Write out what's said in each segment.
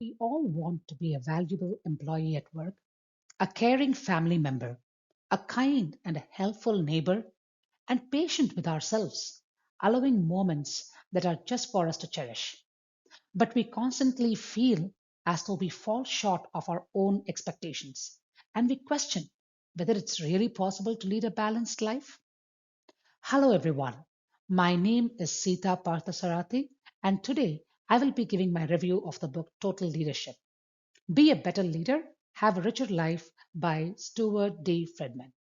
We all want to be a valuable employee at work, a caring family member, a kind and a helpful neighbor, and patient with ourselves, allowing moments that are just for us to cherish. But we constantly feel as though we fall short of our own expectations, and we question whether it's really possible to lead a balanced life. Hello, everyone. My name is Seetha Parthasarathy, and today I will be giving my review of the book Total Leadership. Be a Better Leader, Have a Richer Life by Stewart D Freidman.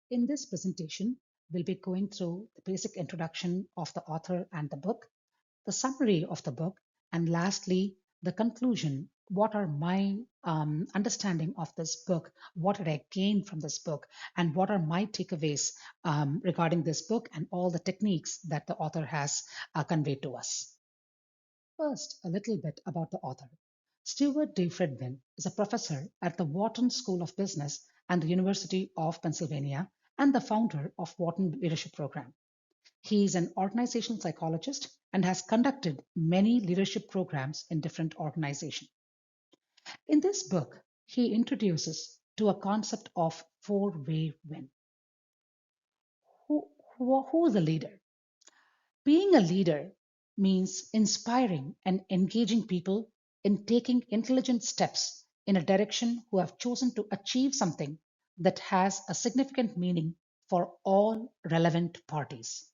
In this presentation, we'll be going through the basic introduction of the author and the book, the summary of the book, and lastly, the conclusion. What are my understanding of this book? What did I gain from this book? And what are my takeaways regarding this book and all the techniques that the author has conveyed to us? First, a little bit about the author. Stewart D Freidman is a professor at the Wharton School of Business and the University of Pennsylvania and the founder of Wharton Leadership Program. He is an organizational psychologist and has conducted many leadership programs in different organizations. In this book, he introduces to a concept of four-way win. Who, who is a leader? Being a leader means inspiring and engaging people in taking intelligent steps in a direction who have chosen to achieve something that has a significant meaning for all relevant parties.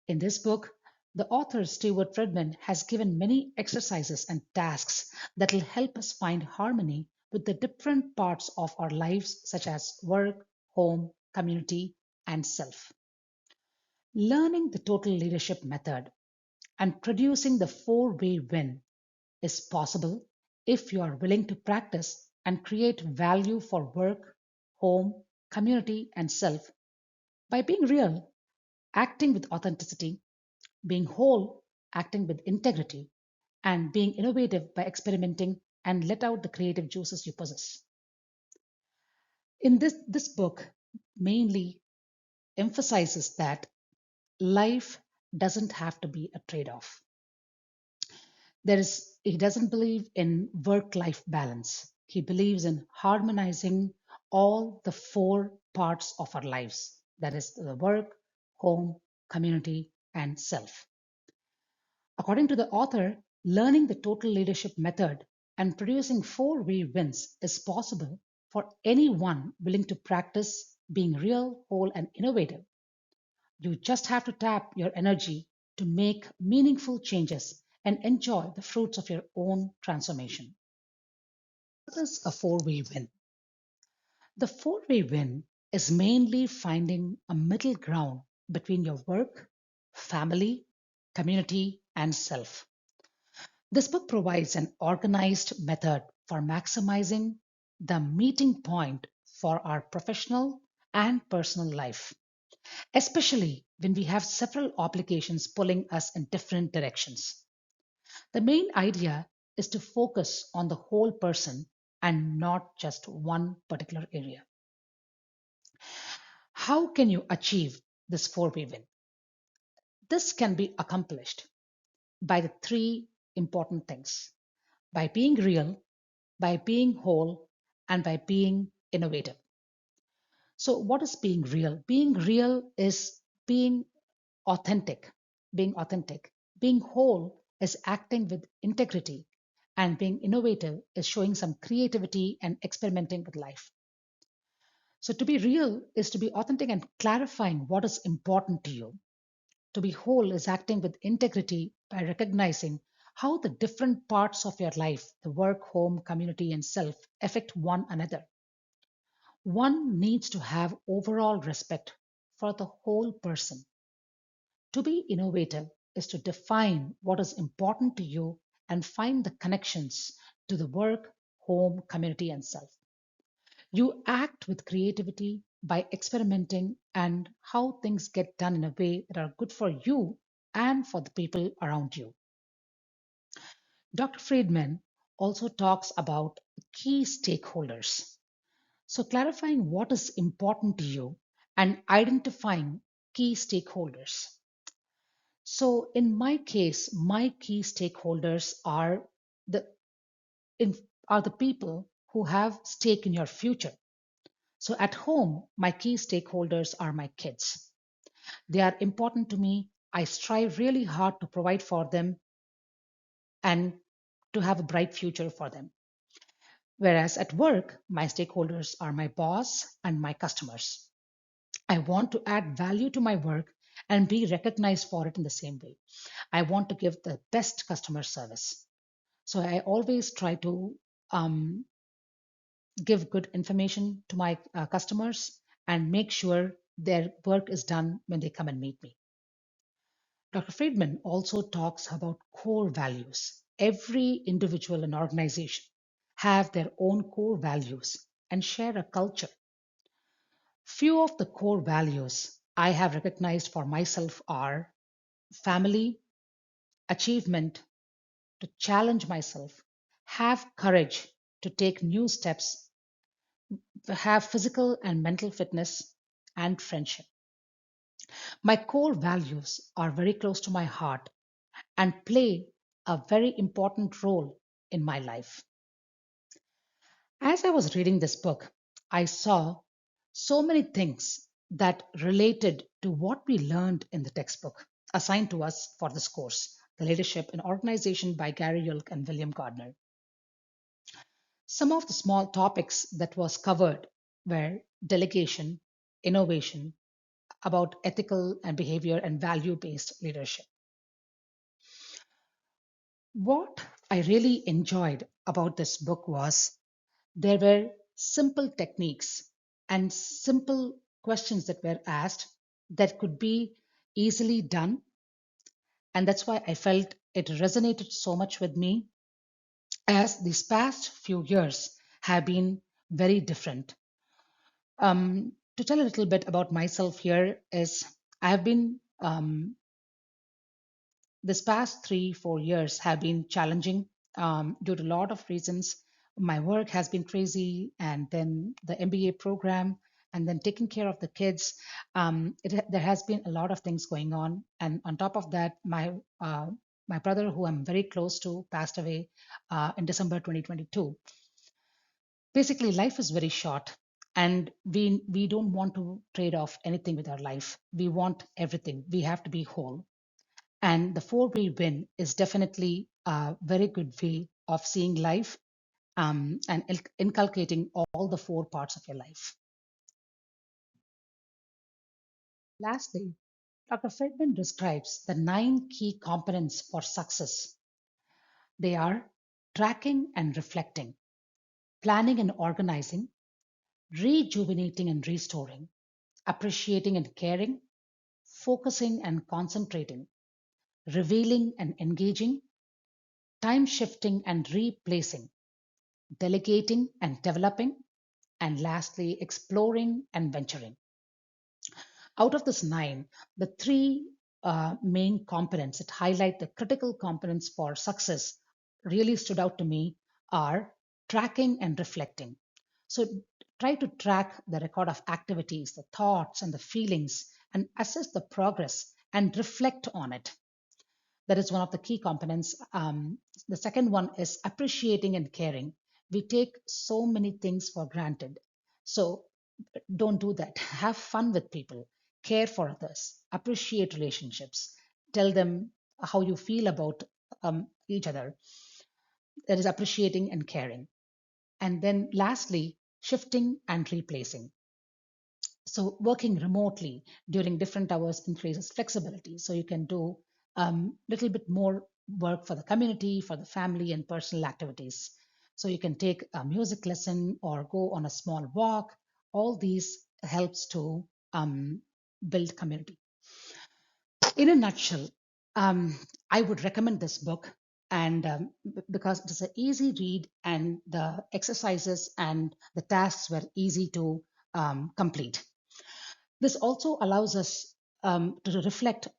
In this book, the author Stewart Friedman has given many exercises and tasks that will help us find harmony with the different parts of our lives, such as work, home, community, and self. Learning the total leadership method and producing the four-way win is possible if you are willing to practice and create value for work, home, community, and self by being real, acting with authenticity, being whole, acting with integrity, and being innovative by experimenting and let out the creative juices you possess. In this book mainly emphasizes that life doesn't have to be a trade-off. He doesn't believe in work-life balance. He believes in harmonizing all the four parts of our lives. That is the work, home, community, and self. According to the author, learning the total leadership method and producing four-way wins is possible for anyone willing to practice being real, whole, and innovative. You just have to tap your energy to make meaningful changes and enjoy the fruits of your own transformation. What is a four-way win? The four-way win is mainly finding a middle ground between your work, family, community, and self. This book provides an organized method for maximizing the meeting point for our professional and personal life, especially when we have several obligations pulling us in different directions. The main idea is to focus on the whole person and not just one particular area. How can you achieve this four-way win? This can be accomplished by the three important things: by being real, by being whole, and by being innovative. So, what is being real? Being real is being authentic, being authentic. Being whole is acting with integrity, and being innovative is showing some creativity and experimenting with life. So, to be real is to be authentic and clarifying what is important to you. To be whole is acting with integrity by recognizing how the different parts of your life, the work, home, community, and self, affect one another. One needs to have overall respect for the whole person. To be innovative is to define what is important to you and find the connections to the work, home, community, and self. You act with creativity by experimenting and how things get done in a way that are good for you and for the people around you. Dr. Friedman also talks about key stakeholders. So, clarifying what is important to you and identifying key stakeholders. So, in my case, my key stakeholders are the in, are the people who have stake in your future. So at home, my key stakeholders are my kids. They are important to me. I strive really hard to provide for them and to have a bright future for them. Whereas at work, my stakeholders are my boss and my customers. I want to add value to my work and be recognized for it in the same way. I want to give the best customer service. So I always try to um, give good information to my customers and make sure their work is done when they come and meet me. Dr. Friedman also talks about core values. Every individual and organization have their own core values and share a culture. Few of the core values I have recognized for myself are family, achievement, to challenge myself, have courage to take new steps, have physical and mental fitness, and friendship. My core values are very close to my heart and play a very important role in my life. As I was reading this book, I saw so many things that related to what we learned in the textbook assigned to us for this course, The Leadership in Organization by Gary Yulk and William Gardner. Some of the small topics that was covered were delegation, innovation, about ethical and behavior and value-based leadership. What I really enjoyed about this book was there were simple techniques and simple questions that were asked that could be easily done. And that's why I felt it resonated so much with me as these past few years have been very different. To tell a little bit about myself here is I have been this past 3 4 years have been challenging due to a lot of reasons. My work has been crazy, and then the MBA program, and then taking care of the kids. There has been a lot of things going on, and on top of that, my brother, who I'm very close to, passed away in December 2022. Basically, life is very short, and we don't want to trade off anything with our life. We want everything. We have to be whole, and the 4-way win is definitely a very good way of seeing life and inculcating all the four parts of your life. Lastly, Dr. Friedman describes the 9 key components for success. They are tracking and reflecting, planning and organizing, rejuvenating and restoring, appreciating and caring, focusing and concentrating, revealing and engaging, time shifting and replacing, delegating and developing, and lastly, exploring and venturing. Out of this 9, the three main components that highlight the critical components for success really stood out to me are tracking and reflecting. So try to track the record of activities, the thoughts, and the feelings, and assess the progress and reflect on it. That is one of the key components. The second one is appreciating and caring. We take so many things for granted. So don't do that. Have fun with people, care for others, appreciate relationships, tell them how you feel about each other. That is appreciating and caring. And then lastly, shifting and replacing. So working remotely during different hours increases flexibility. So you can do a little bit more work for the community, for the family, and personal activities. So you can take a music lesson or go on a small walk. All these helps to build community. In a nutshell, I would recommend this book, and because it's an easy read, and the exercises and the tasks were easy to complete. This also allows us to reflect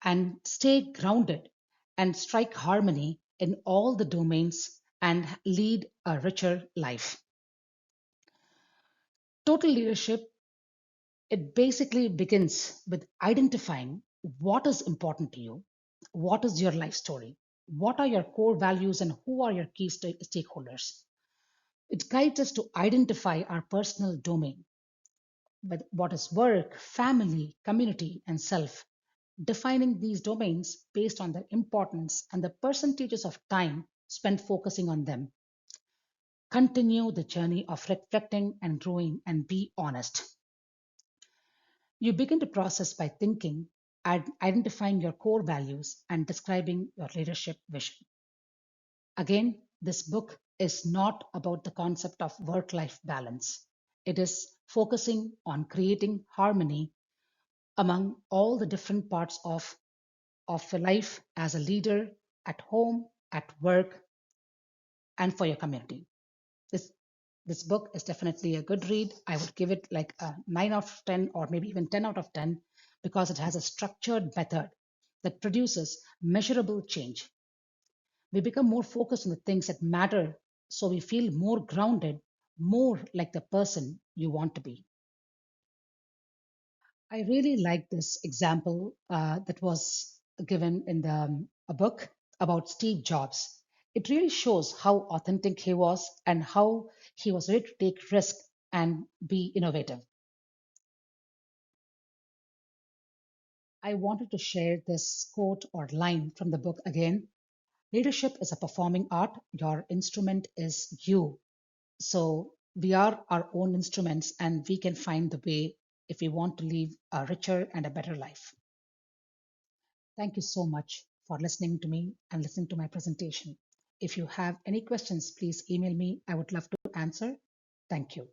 and stay grounded and strike harmony in all the domains and lead a richer life. Total leadership, it basically begins with identifying what is important to you, what is your life story, What are your core values and who are your key stakeholders? It guides us to identify our personal domain, with what is work, family, community, and self, defining these domains based on their importance and the percentages of time spent focusing on them. Continue the journey of reflecting and growing and be honest. You begin to process by thinking, identifying your core values, and describing your leadership vision. Again, this book is not about the concept of work life balance. It is focusing on creating harmony among all the different parts of your life as a leader, at home, at work, and for your community. This this book is definitely a good read. I would give it like a 9 out of 10 or maybe even 10 out of 10 because it has a structured method that produces measurable change. We become more focused on the things that matter so we feel more grounded, more like the person you want to be. I really like this example that was given in a book about Steve Jobs. It really shows how authentic he was and how he was ready to take risk and be innovative. I wanted to share this quote or line from the book again. Leadership is a performing art. Your instrument is you. So we are our own instruments and we can find the way if we want to live a richer and a better life. Thank you so much for listening to me and listening to my presentation. If you have any questions, please email me. I would love to answer. Thank you.